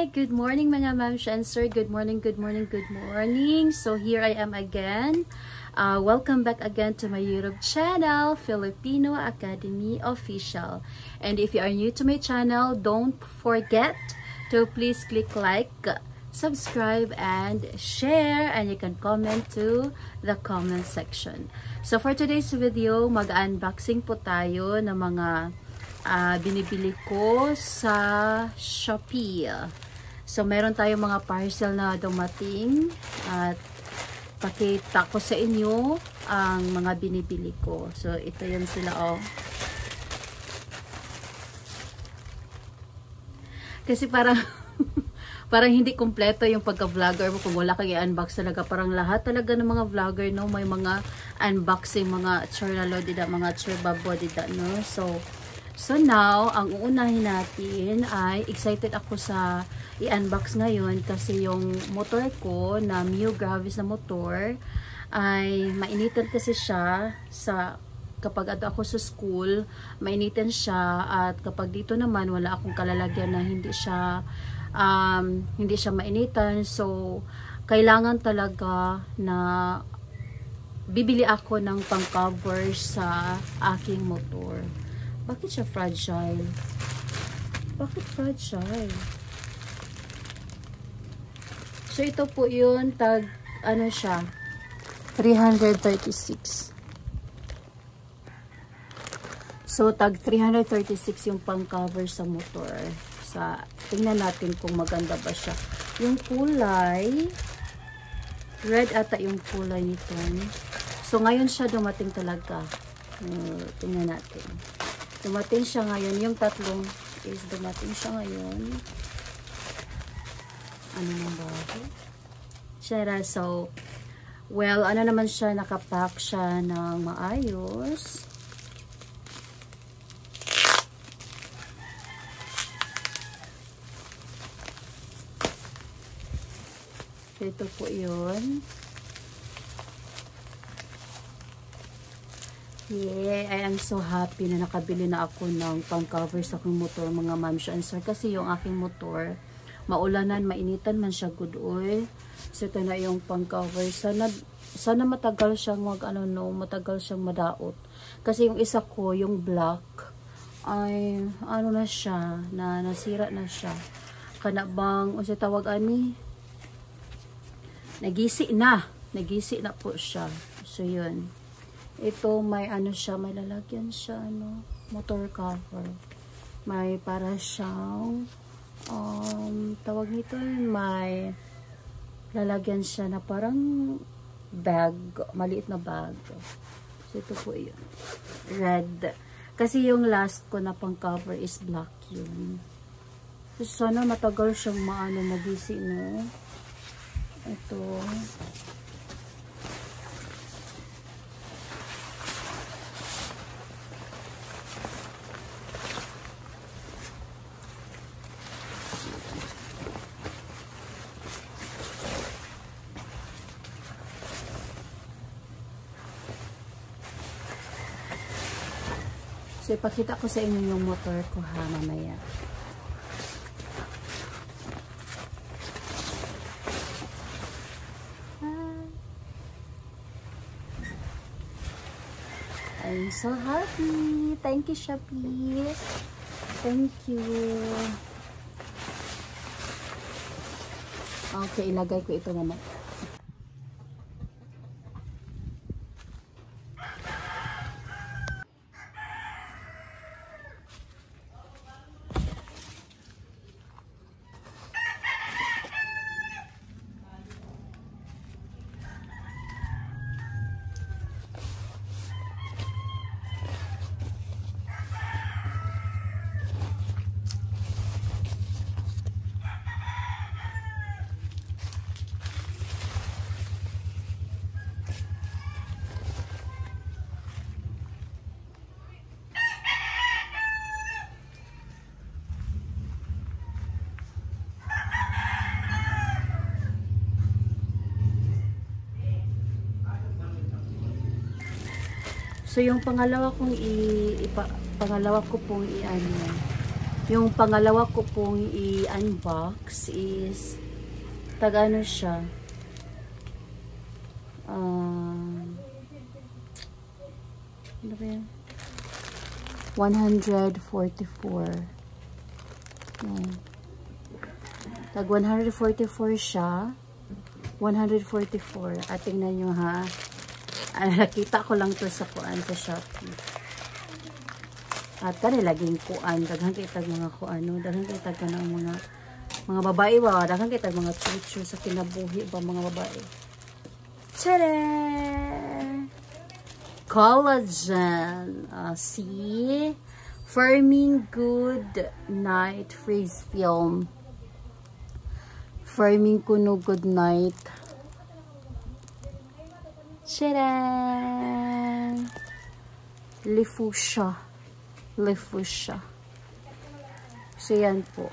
good morning mga ma'am and sir. Good morning, good morning, good morning. So here I am again. Welcome back again to my YouTube channel, Filipino Academy Official. And if you are new to my channel, don't forget to please click like, subscribe, and share. And you can comment to the comment section. So for today's video, mag-unboxing po tayo ng mga binibili ko sa Shopee. So meron tayong mga parcel na dumating at pakita ko sa inyo ang mga binibili ko. So ito yun sila, oh. Kasi parang parang hindi kumpleto yung pagka-vlogger mo kung wala kang i-unbox talaga. Parang lahat talaga ng mga vlogger, no, may mga unboxing, mga chornalo dida, mga chorbabo dida, no. So now, ang uunahin natin ay excited ako sa i-unbox ngayon kasi yung motor ko na Mio Gravis na motor ay mainitan kasi siya sa kapag ako sa school, mainitan siya, at kapag dito naman wala akong kalalagyan na hindi siya mainitan. So kailangan talaga na bibili ako ng pang-cover sa aking motor. Bakit siya fragile? Bakit fragile? So ito po yun, ano siya, 336. So tag 336 yung pang-cover sa motor. Tingnan natin kung maganda ba siya. Yung kulay, red ata yung kulay nito. So ngayon siya dumating talaga. Tingnan natin. Dumating siya ngayon. Yung tatlong is dumating siya ngayon. Ano na ba? Siya, so, well, ano naman siya, nakapack siya ng maayos. Ito po yun. Yeah, I am so happy na nakabili na ako ng pang-cover sa aking motor, mga ma'am and sir. Kasi yung aking motor, maulanan, mainitan man siya, good oil. So ito na yung pang-cover. Sana matagal siyang matagal siyang madaot. Kasi yung isa ko, yung black, ay ano na siya, nasira na siya. Kanabang, o siya tawag ani? Nagisi na po siya. So yun. Ito may ano siya, may lalagyan siya, ano, motor cover. May para siyang tawag nito, may lalagyan siya na parang bag, maliit na bag. So ito po yun, red. Kasi yung last ko na pang cover is black yun. So sana matagal siyang magisi, no. Ito. So, ipakita ko sa inyo yung motor ko, ha, mamaya. I'm so happy. Thank you, Shopee. Thank you. Okay, ilagay ko ito naman. So yung pangalawa ko pong i-ano, Yung pangalawa ko pong i-unbox is ano siya. Ano ba yan? 144. Yan. Tag 144 siya. 144. At tingnan nyo ha. Nakita ko lang to sa kuan sa Shopee. At laging kuan. Daghang kita mga kuan. Daghang kita ka ng mga babae ba. Daghang kita mga picture sa kinabuhi ba mga babae. Tada! Collagen. See? Firming Good Night Freeze Film. Firming Kuno Good Night. Tcharam! Lifusha. Lifusha. So, yan po.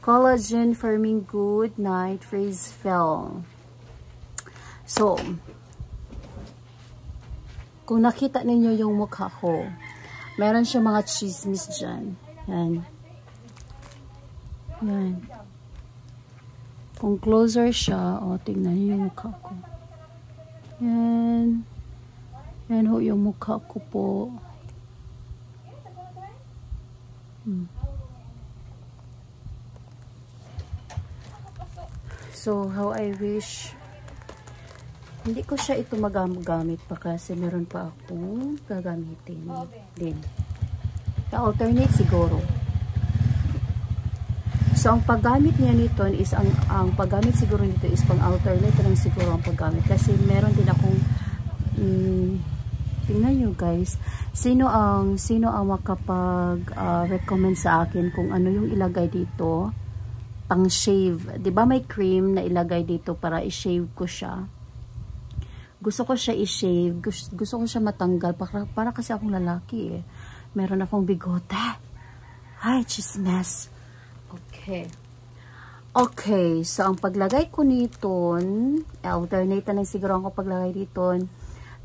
Collagen Firming Good Night Freeze Film. So, kung nakita ninyo yung mukha ko, meron siya mga chismis dyan. Yan. Yan. Kung closer siya, tingnan niyo yung mukha ko. Yan. Yan ho yung mukha ko po. So, how I wish hindi ko siya ito magamit pa kasi meron pa akong gagamitin din. Alternate siguro. So, ang paggamit niya nito is, ang paggamit siguro nito is pang-alternate lang siguro ang paggamit. Kasi meron din akong, tingnan nyo guys, sino ang makapag-recommend sa akin kung ano yung ilagay dito, pang-shave. Diba may cream na ilagay dito para i-shave ko siya? Gusto ko siya i-shave, gusto ko siya matanggal, para kasi akong lalaki eh. Meron akong bigote. Ay, chismes. Okay. Okay, so ang paglagay ko nito, alternate na siguro ako paglagay dito,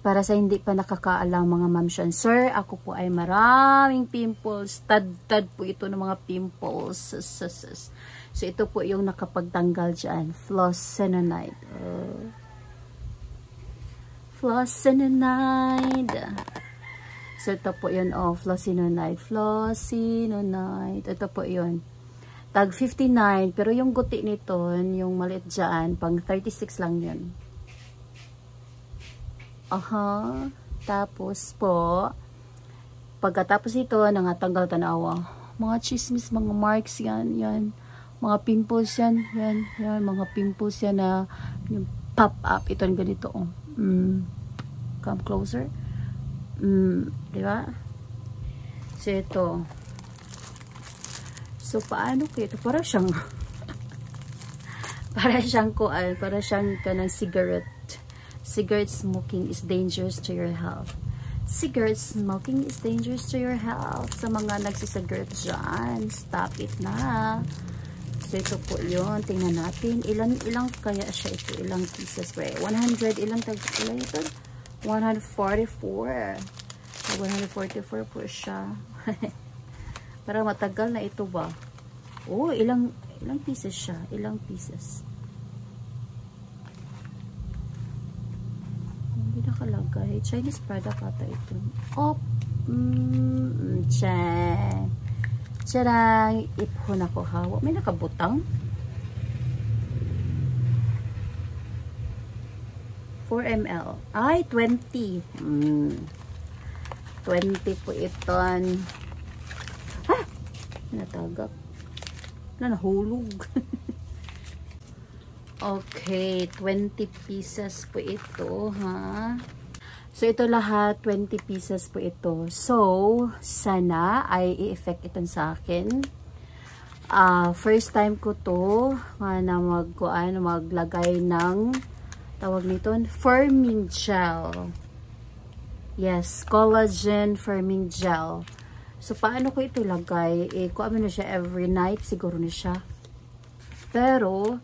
para sa hindi pa nakakaalam mga mamsyan. Sir, ako po ay maraming pimples. Tad po ito ng mga pimples. So, ito po yung nakapagtanggal dyan. Flossinonide. Flossinonide. So, ito po yun. Flossinonide. Flossinonide. Ito po yun. Tag 59. Pero yung guti nito, yung maliit dyan, pang 36 lang yun. Tapos po, pagkatapos ito, nangatanggal tanawa. Mga chismis, mga marks yan, yan. Mga pimples yan, yan, yan. Mga pimples yan na yung pop up. Ito yung ganito, Come closer. Diba? So, ito. So, paano ko ito? Para siyang para siyang kanang cigarette. Cigarette smoking is dangerous to your health. Cigarette smoking is dangerous to your health. Sa mga nagsisigarette dyan, stop it na. So, ito po yun. Tingnan natin. Ilang kaya siya ito? Ilang pieces? 100. Ilang ito? 144. 144 po siya. Para matagal na ito ba? Oh, ilang pieces siya? Ilang pieces? Hindi nakalagay. Chinese product ata ito. Oh, Tiyarang, ipon ako hawa. May nakabutang? 4 ml. Ay, 20. 20 po ito. Ha? Natagap. Nahulog. Okay, 20 pieces po ito, ha? So, ito lahat, 20 pieces po ito. So, sana ay i-effect ito sa akin. First time ko to na maglagay ng tawag nito, firming gel. Yes, collagen firming gel. So, paano ko ito lagay? Kung ano siya, every night siguro na siya. Pero,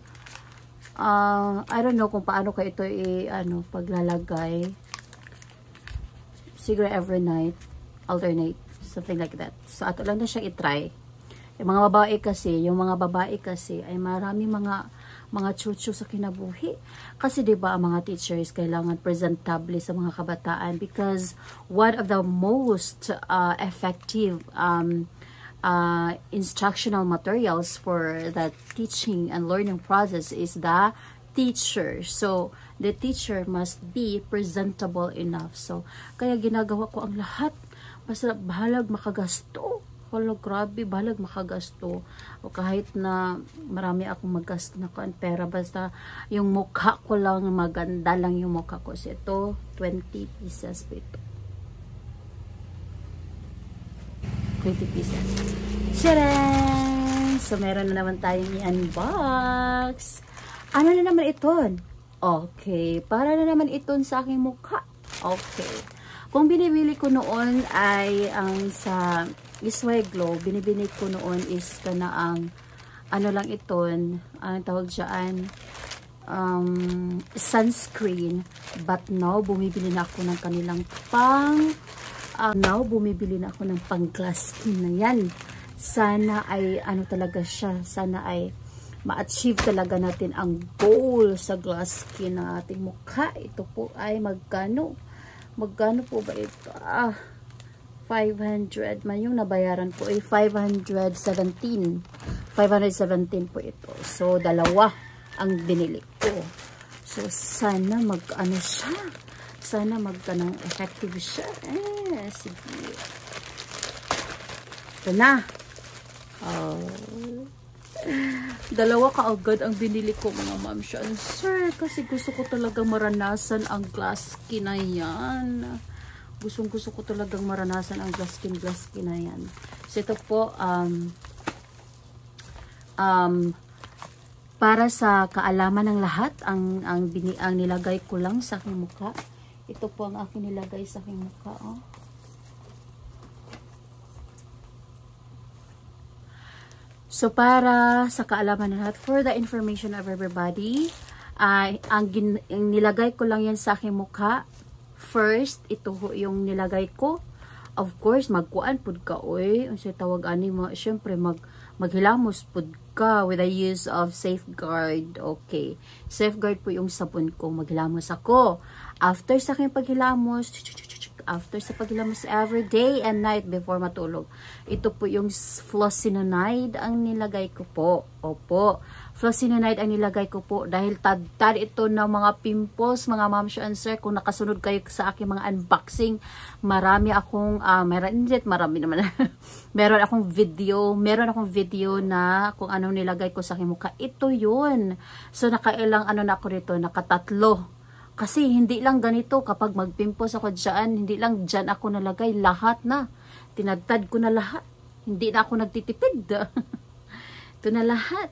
I don't know kung paano ko ito paglalagay. Siguro every night. alternate, something like that. So ato lang na siya i-try. Yung mga babae kasi ay marami mga chuchu sa kinabuhi. Kasi 'di ba ang mga teachers kailangan presentable sa mga kabataan, because one of the most effective instructional materials for the teaching and learning process is the teacher. So the teacher must be presentable enough. So kaya ginagawa ko ang lahat, basta bahalag makagasto. Wala, grabe, bahalag makagasto. O kahit na marami akong magasto na ko ang pera, basta yung mukha ko lang, maganda lang yung mukha ko. So ito, 20 pieces po ito. 20 pieces. Tcharan! So meron na naman tayong i-unbox. Ano na naman ito? Okay, para na naman ito sa aking mukha. Okay. Kung binibili ko noon ay ang sa Isway Glow, binibili ko noon is kana ang ano lang ito, ang tawag dyan, sunscreen. But now, bumibili na ako ng kanilang pang glass skin na yan. Sana ay ano talaga siya, sana ay ma-achieve talaga natin ang goal sa glass skin ng ating mukha. Ito po ay magkano po ba ito? 500 man yung nabayaran ko ay 517 po ito. So dalawa ang binili ko. So sana mag-ano siya, sana magkanang effective siya. Sige, ito na. Dalawa kaagad ang binili ko, mga ma'am and sir, kasi gusto ko talagang maranasan ang glass skin na yan. Gusto ko talagang maranasan ang glass skin na yan. So ito po, para sa kaalaman ng lahat, ang nilagay ko lang sa aking mukha. Ito po ang aking nilagay sa aking mukha. Oh. So para sa kaalaman ng lahat, for the information of everybody, ang nilagay ko lang yan sa aking mukha. First, ito yung nilagay ko. Of course, magkuan pud ka oy. Ang tawag ani mo, syempre maghilamos pud ka with the use of Safeguard. Okay. Safeguard po yung sabon ko. Maghilamos ako. After sa aking paghilamos, every day and night before matulog. Ito po yung Flossinonide ang nilagay ko po. Opo. Flossinonide ang nilagay ko po dahil tad ito ng mga pimples, mga ma'am and sir. Kung nakasunod kayo sa aking mga unboxing, marami akong meron akong video na kung anong nilagay ko sa aking mukha. Ito yun. So nakailang na ako rito, nakatatlo. Kasi hindi lang ganito, kapag magpimples ako dyan, hindi lang dyan ako nalagay, lahat na. Tinagtad ko na lahat. Hindi na ako nagtitipid. Ito na lahat.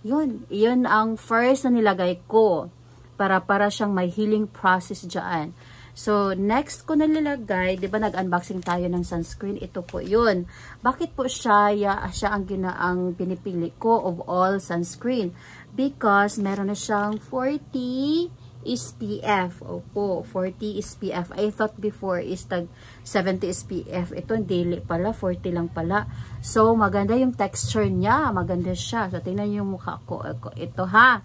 Yun ang first na nilagay ko. Para siyang may healing process dyan. So, next ko na nilagay, di ba nag-unboxing tayo ng sunscreen? Ito po yun. Bakit po siya ang pinipili ko of all sunscreen? Because meron na siyang 40 SPF. Opo, 40 SPF. I thought before is tag 70 SPF. Ito, daily pala, 40 lang pala. So, maganda yung texture niya. Maganda siya. So, tingnan yung mukha ko. Ito ha.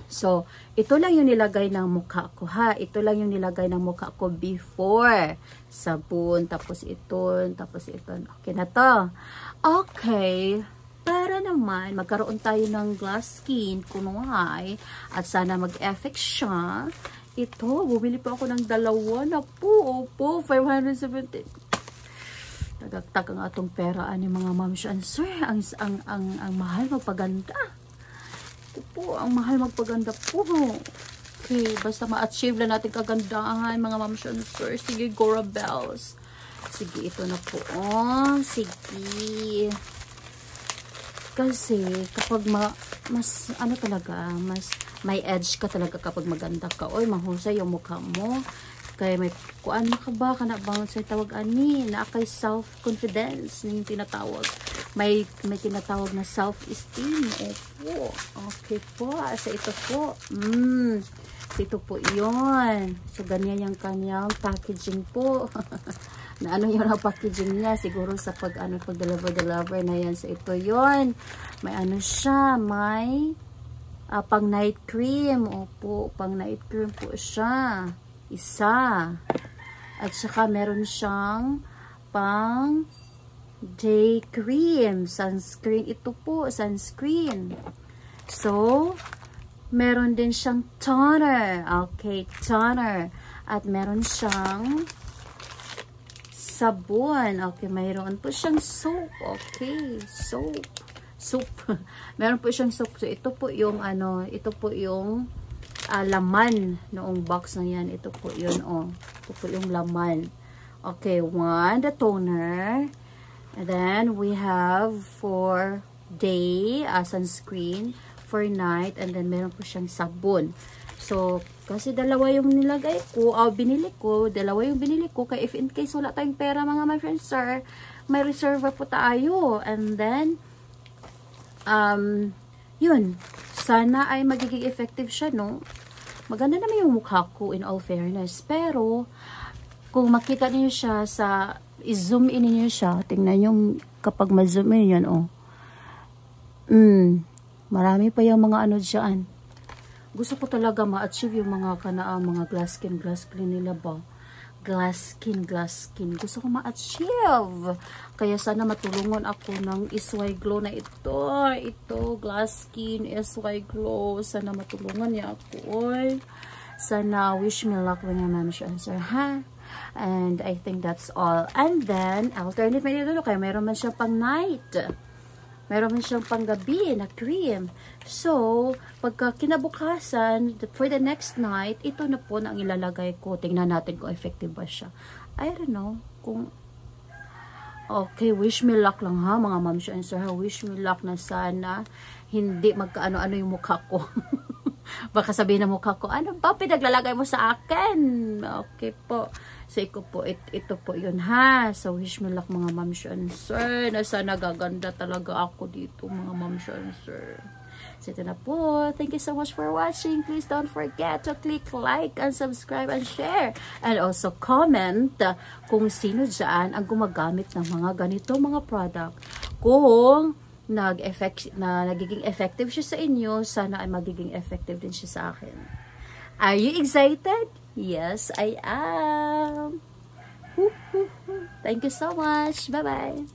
So, ito lang yung nilagay ng mukha ko ha. Ito lang yung nilagay ng mukha ko before. Sabon, tapos ito, tapos ito. Okay na to. Okay. Para naman, magkaroon tayo ng glass skin, kunway, at sana mag-effect siya. Ito, bumili pa ako ng dalawa na po. Opo, 570. Tagagtag ang atong pera ani mga ma'am and sir. Ang mahal magpaganda. Ito po, ang mahal magpaganda po. Okay, basta ma-achieve lang natin kagandahan mga ma'am and sir. Sige, Gora Bells. Sige, ito na po. Oh, sige. Kasi kapag mas may edge ka talaga kapag maganda ka. Oy, mahusay yung mukha mo. Kaya may kuan ka ba kana bang sa tawag ani na kay self-confidence yung tinatawag. May tinatawag na self-esteem. Opo. Okay po. Sa ito po. So, ito po yun. So, ganyan yung kanyang packaging po. Na ano yun ang packaging niya. Siguro sa pag-deliver na yan. So, ito yun. May ano siya. May pang night cream. Opo, pang night cream po siya. Isa. At saka meron siyang pang day cream. Sunscreen. Ito po, sunscreen. So, meron din siyang toner. Okay, toner. At meron siyang sabon. Okay, mayroon po siyang soap. Okay, soap. Soup. Meron po siyang soap. So, ito po yung ito po yung laman noong box na yan. Ito po yun, oh. Ito po yung laman. Okay, one, the toner. And then, we have for day, sunscreen, for night, and then meron po siyang sabon. So, kasi dalawa yung nilagay ko, binili ko, dalawa yung binili ko, kaya if in case wala tayong pera mga my friends, sir, may reserve po tayo. And then, yun, sana ay magiging effective siya, no? Maganda naman yung mukha ko, in all fairness. Pero, kung makita niyo siya i-zoom in niyo siya, tingnan yung kapag ma-zoom in yan, oh. Marami pa yung mga dyan. Gusto ko talaga ma-achieve yung mga mga glass skin nila ba? Glass skin. Gusto ko ma-achieve. Kaya sana matulungan ako ng SY Glow na ito. Ito, glass skin, SY Glow. Sana matulungan niya ako. Sana wish me luck when your mamish answer, ha? And I think that's all. And then, alternate may dito, kaya mayroon man siya pang night. Meron man siyang panggabi na cream. So, pagka kinabukasan, for the next night, ito na po na ang ilalagay ko. Tingnan natin kung effective ba siya. I don't know. Okay, wish me luck lang ha, mga moms and sir. Wish me luck na sana hindi magkaano-ano yung mukha ko. Baka sabihin ng mukha ko, ano ba pinaglalagay mo sa akin? Okay po. So, ito po yun ha. So, wish me luck mga moms and sir. Na sana gaganda talaga ako dito mga moms and sir. So, ito na po. Thank you so much for watching. Please don't forget to click like and subscribe and share. And also comment kung sino dyan ang gumagamit ng mga ganito mga product. Kung nagiging effective siya sa inyo, sana ay magiging effective din siya sa akin. Are you excited? Yes, I am. Thank you so much. Bye-bye.